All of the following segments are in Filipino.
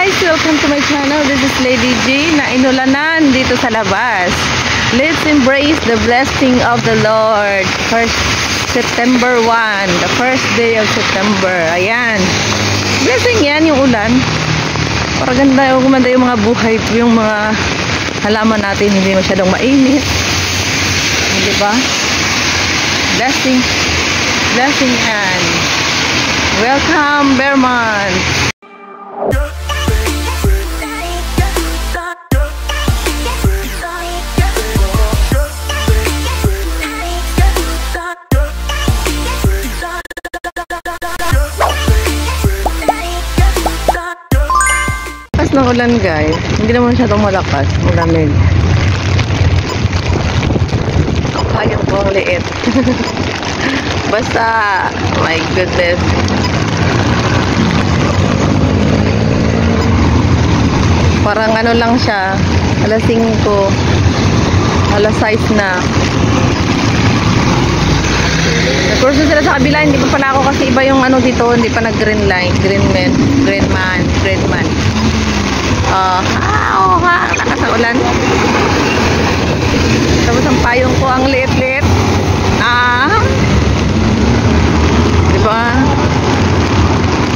guys! Welcome to my channel. This is Lady G na inulanan dito sa labas. Let's embrace the blessing of the Lord. First September 1, the first day of September. Ayan. Blessing yan, yung ulan. Para gumanda yung mga buhay, yung mga halaman natin, hindi masyadong mainit. Di ba? Blessing. Blessing yan. Welcome, Vermont. Lakas ng ulan guys. Hindi naman masyadong malakas. Malamig. Kaya po ang liit. Basta, my goodness. Parang ano lang siya. Alas 5. Alas 6 na. Nag-cross sila sa kabila. Hindi pa pala ako kasi iba yung ano dito. Hindi pa nag-green line. Green man. Lakas ng ulan. Tapos ang payong ko ang liit-liit. Diba?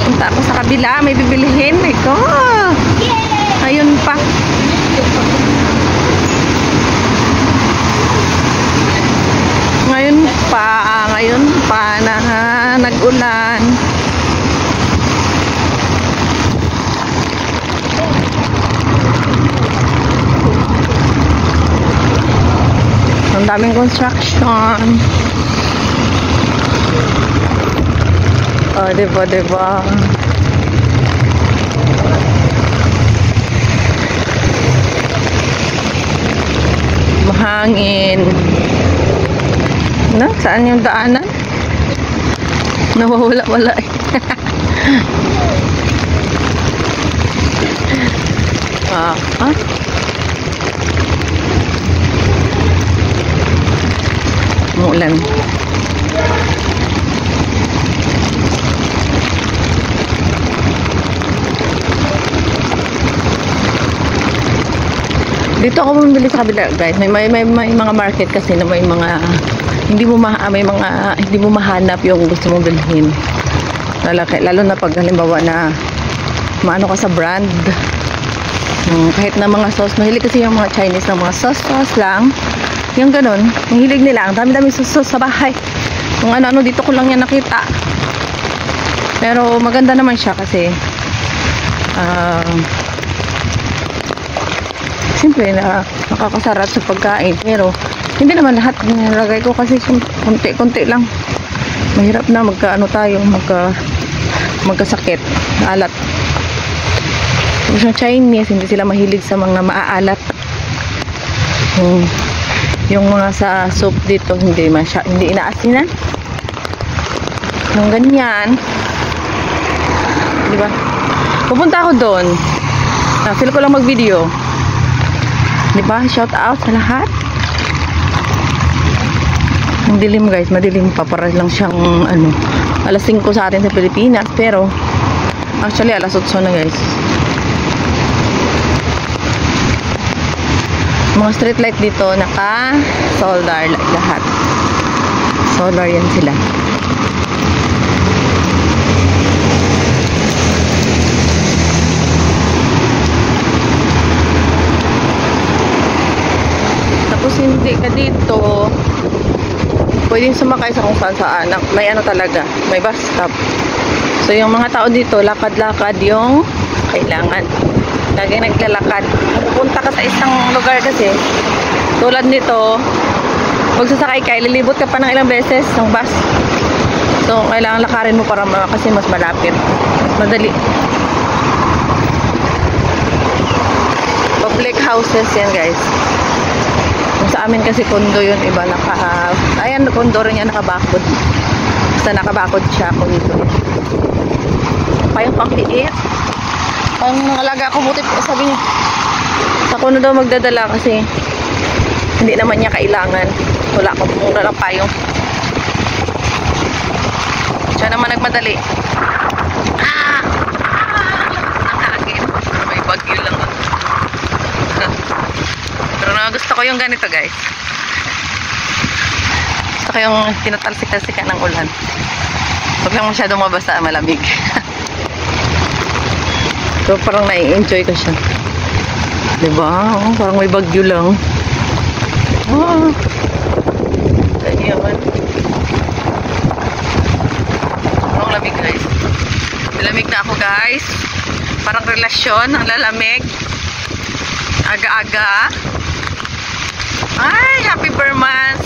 Punta ako sa kabila. May bibilihin. Iko. Ayun pa. Ngayon pa na nag-ulan. Ang daming construction. Oh, diba? Mahangin. Na, saan yung daanan? Nawawala eh. Umulan. Dito ako bumili sa kabila guys. May mga market kasi na may mga hindi mo mahanap yung gusto mong bilhin. Lalo na pag halimbawa na maano ka sa brand. Kahit na mga sauce, mahilig kasi yung mga Chinese na mga sauce lang. Yung ganun, mahilig nila. Ang dami-dami sauce sa bahay. Kung ano-ano dito ko lang yan nakita. Pero maganda naman siya kasi siyempre nakakasarap sa pagkain. Pero hindi naman lahat nilagay ko kasi konti-konti lang. Mahirap na magkasakit. Alat. Tapos yung Chinese, hindi sila mahilig sa mga maaalat. Yung mga sa soup dito, hindi inaasinan. Yung ganyan. Diba? Pupunta ako doon. Feel ko lang mag-video. Diba? Shout out sa lahat. Ang dilim guys, madilim pa. Para lang siyang alas 5 sa atin sa Pilipinas. Pero actually alas 8 na guys. Mga street light dito naka solar lahat. Solar yan sila. Tapos hindi ka dito pwedeng sumakay sa kung saan. May talaga, may bus stop. So yung mga tao dito, lakad-lakad yung kailangan. Lagi naglalakad. Pupunta ka sa isang lugar kasi, tulad nito, magsasakay ka, ililibot ka pa ng ilang beses ng bus. So kailangan lakarin mo para kasi mas malapit. Madali. Public houses yan guys. Sa amin kasi kondo yun, iba ayan, kondo rin yan, nakabakod. Basta nakabakod siya, kondo. Payong pang-liit. Ang alaga ko, buti po, sabi niya, sa kondo daw magdadala kasi hindi naman niya kailangan. Wala lang payong. Siya naman nagmadali. Ang hangin. ko yung ganito, guys. Gusto ko yung tinatalsik-talsikan ng ulan. Huwag lang masyadong mabasa, malamig. So, parang nai-enjoy ko siya. Diba? Oh, parang may bagyo lang. Oh. Ganyan naman. Ang lamig, guys. Lamig na ako, guys. Parang relasyon, ang lalamig. Aga-aga. Ay, happy Vermont.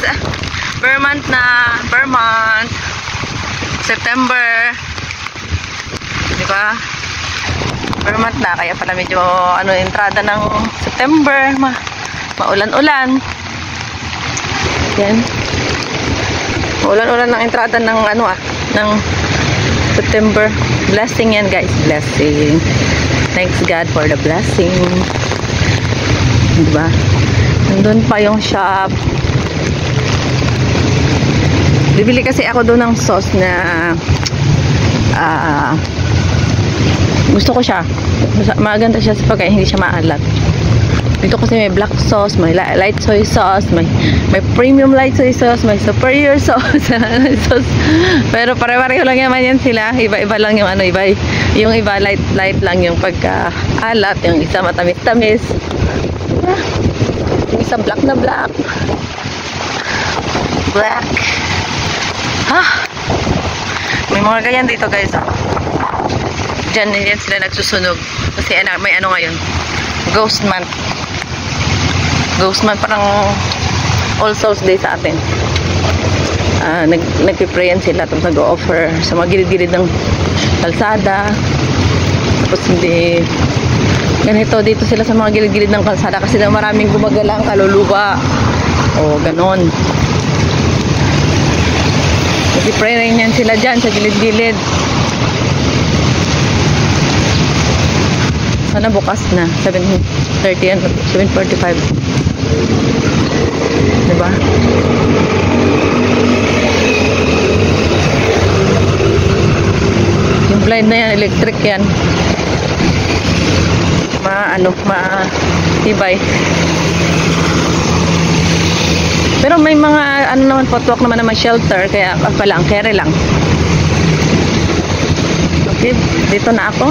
Vermont na. Vermont. September. Diba? Vermont na. Kaya pala medyo entrada ng September. Maulan-ulan. Yan. Maulan-ulan ng entrada ng ng September. Blessing yan, guys. Blessing. Thanks God for the blessing. Diba? Nandun pa yung shop. Bibili kasi ako doon ng sauce na gusto ko siya. Maganda siya sa pagkain, hindi siya maalat. Dito kasi may black sauce, may light soy sauce, may premium light soy sauce, may superior sauce. Pero pare-pareho lang naman yan sila. Iba-iba lang yung yung iba light lang yung pagka-alat, yung isa matamis-tamis. Yung isa black na black. Black. May mga ganyan dito, guys. Diyan sila nagsusunog. Kasi may ngayon. Ghost month. Ghost month, parang All Souls Day sa atin. Nagpiprayan sila, tapos nag-offer sa mga gilid-gilid ng kalsada. Tapos hindi ganito dito sila sa mga gilid-gilid ng kalsada kasi na maraming gumagalang kaluluwa o ganon. Nagpiprayan yan sila dyan sa gilid-gilid. Sana bukas na 7:30 and 7:45. Diba? Yung blind na yan, electric yan. Tibay. Pero may mga naman, potwalk naman na may shelter, kaya pala ang kere lang. Okay, dito na ako.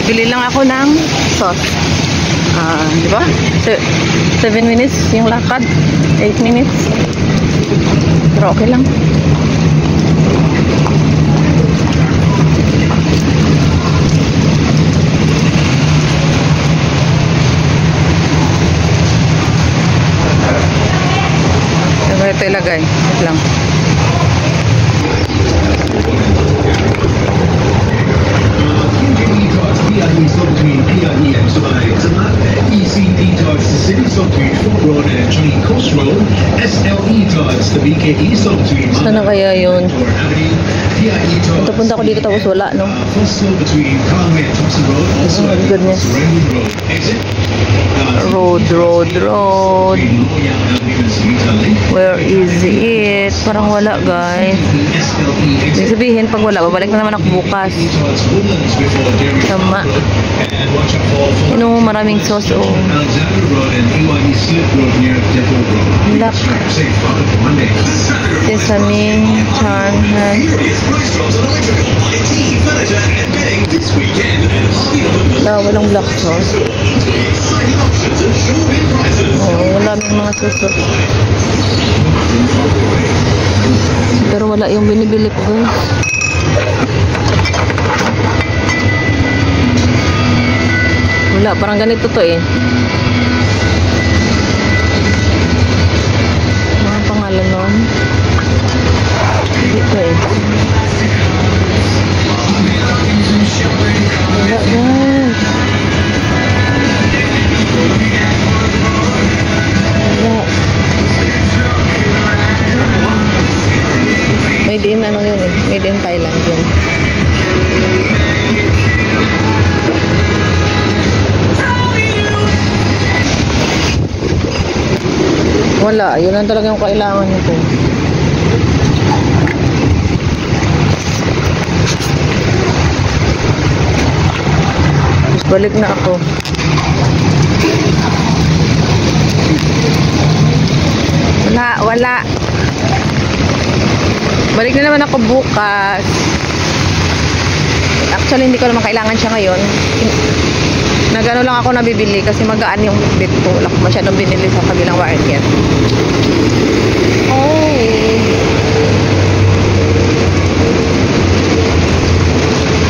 Bili lang ako ng sauce. Diba? 7 minutes yung lakad. 8 minutes. Pero okay lang. Ito ilagay. Ito lang. Sana kaya yun? Ito punta ko dito tapos wala, no? Oh my goodness. Road. Where is it? Parang wala, guys. Ibig sabihin, pag wala, babalik na naman ako bukas. Tama. Maraming sauce, oh. Black. Sesame, chanhan. Walang black sauce. Maraming mga sauce. Pero wala yung binibili ko, guys. Wala, parang ganito to eh. Mga pangalan nun. Dito eh. Wala, guys. Wala. Made in yun eh. Made in Thailand yun. Wala, yun lang talaga yung kailangan nito. Tapos balik na ako. Wala. Balik na naman ako bukas. Actually, hindi ko naman kailangan siya ngayon. Nagano lang ako nabibili kasi magaan yung bit ko. Wala ko masyadong binili sa kabilang market. Oh.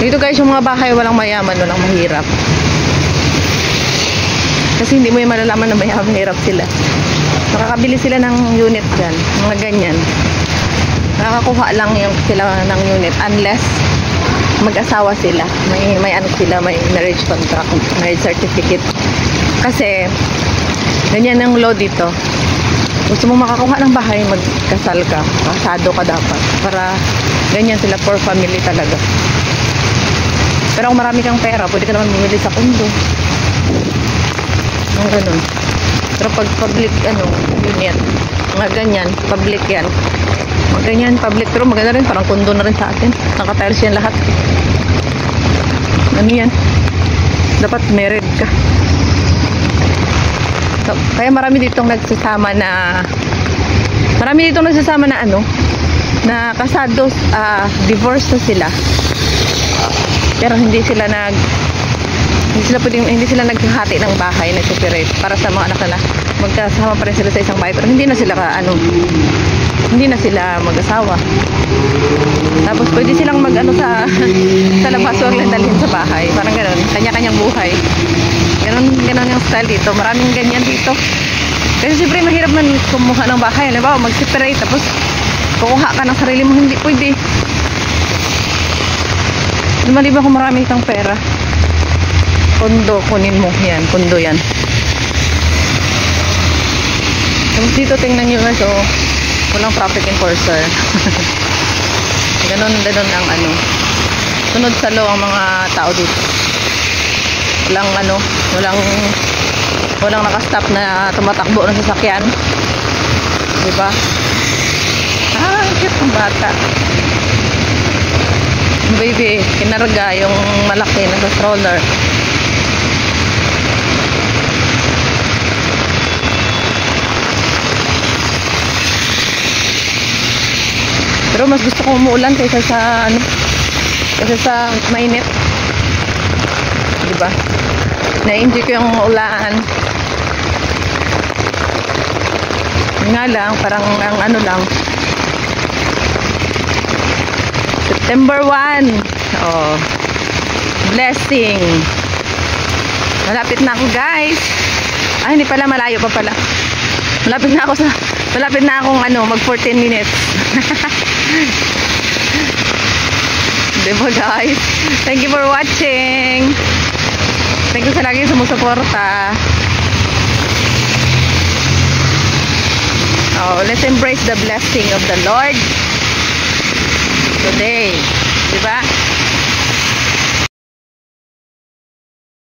Dito guys, yung mga bahay walang mayaman, walang mahirap. Kasi hindi mo yung malalaman na mahirap sila. Nakakabili sila ng unit dyan, mga ganyan. Nakakakuha lang yung sila ng unit unless mag-asawa sila. May ano sila, may marriage contract, marriage certificate. Kasi ganyan ang law dito. Gusto mo makakuha ng bahay, magkasal ka, kasado ka dapat. Para ganyan sila, for family talaga. Pero kung marami kang pera, pwede ka naman bumili sa condo. Ang ganun. Pero pag public, unit, mga ganyan, public yan. Mga ganyan, public. Pero maganda rin, parang condo na rin sa atin. Nakatiles yan lahat. Ano yan? Dapat married ka. So, kaya marami ditong nagsasama na na kasados, divorce na sila. Pero hindi sila naghahati ng bahay na separate para sa mga anak nila. Magkasama pa rin sila sa isang bahay pero hindi na sila mag-asawa. Tapos pwede silang sa labas o dalhin sa bahay. Parang gano'n, kanya-kanyang buhay. Gano'n yung style dito. Maraming ganyan dito. Kasi siyempre mahirap man kumuha ng bahay. Halimbawa, mag-separate tapos kukuha ka ng sarili mo. Hindi pwede. Maliban kung marami kang pera. Kondo, kunin mo. Yan, kondo yan. Tapos dito tingnan nyo guys, walang traffic enforcer. Ganon ang sunod sa law ang mga tao dito. Walang nakastop na tumatakbo ng sasakyan. Diba? Cute ang bata. Baby, kinarga yung malaki na sa stroller. Pero mas gusto ko umuulan kaysa sa mainit. Diba? Na-enjoy ko yung ulan. Nga lang, parang lang. September 1. Blessing. Malapit na ako, guys. Hindi pala, malayo pa pala. Malapit na akong mag 14 minutes. Diba, guys? Thank you for watching. Thank you sa lagi sumusuporta. Let's embrace the blessing of the Lord today. Diba?